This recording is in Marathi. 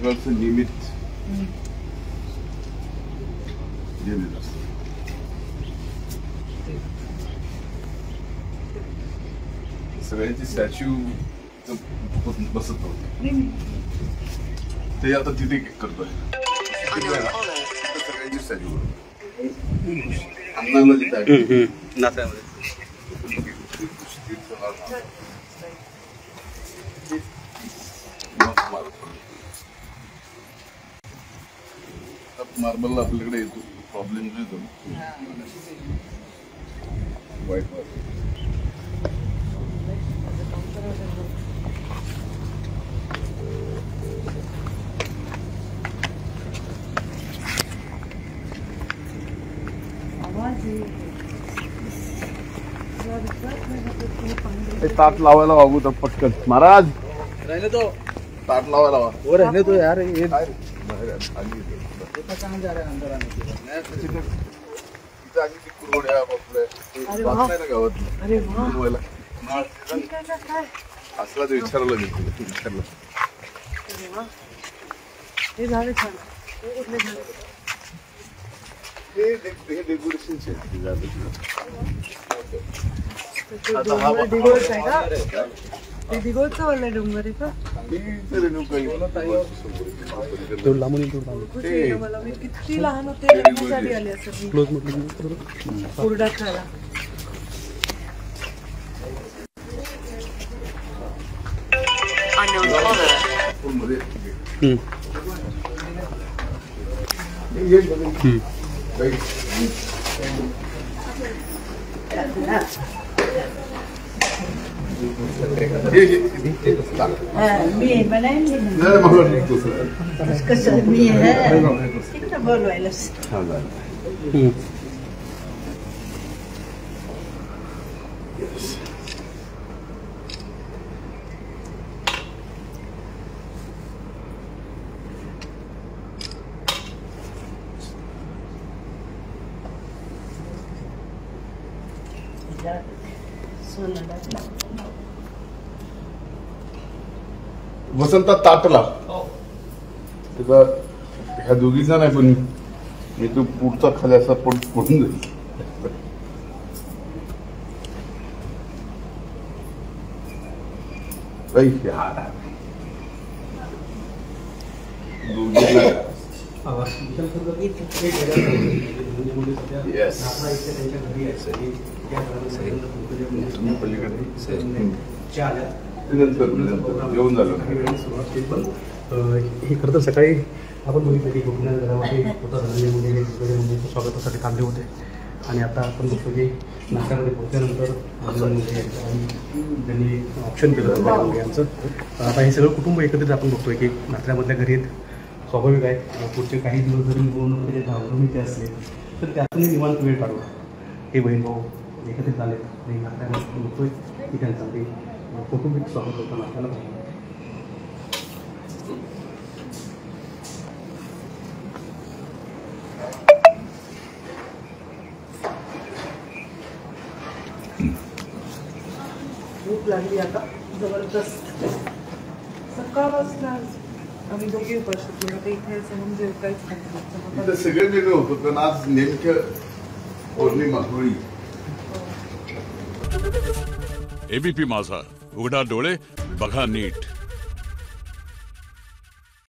सगळं नियमित असतं. सगळ्यांची स्टॅच्यू बसत नव्हती, ते आता तिथे करतोय. सगळ्यांची स्टॅच्यू अन्नाला जिथे नात्यामध्ये मार्बल आपल्याकडे येतो, प्रॉब्लेम येतो वाईट ताट लावायला वागू तर पटकन. महाराज रहने दो, ताट लावायला वा. वो रहने दो यार. ये कहाँ जा रहे हैं अंदर आने के लिए? असला तर विचारलं दिगोचा वाला डोंगर आहे का? मला मी किती लहान होते लग्नासाठी आले असं कुरडा खायला. मी बनाएंगे कसं मी तिकडं बोलवायला. वसंता ताटला त्याचा ह्या दोघीचा नाही, पण मी तो पुढचा खाली असा पडून जाईल. येऊन झालं हे खरं तर सकाळी आपण बघितलं की गोपीनाथ घरामध्ये होता मुलीचं स्वागतासाठी थांबले होते, आणि आता आपण बघतो की नाश्त्यामध्ये पोहोचल्यानंतर त्यांनी ऑप्शन केलं यांचं. आता हे सगळं कुटुंब एकत्रित आपण बघतोय की नात्यामधल्या घरी स्वाभाविक आहे. पुढचे काही दिवस जरी निवडणुकीचे धावधुमीचे असले तर त्यातूनही निवांत वेळ काढून हे बहीण भाऊ एकत्रित आले आणि नात्यामध्ये बघतोय की त्यांचा ते कौटुंबिक स्वागत होतं नात्याला. भूक लागली आता जबरदस्त. सकाळपासून आम्ही दोघे उपाशी होतो इथे म्हणजे काहीच नाही. सगळे वेगळं होतं, पण आज नेमक्या पौर्णिमा होळी. एबीपी माझा, उघडा डोळे बघा नीट.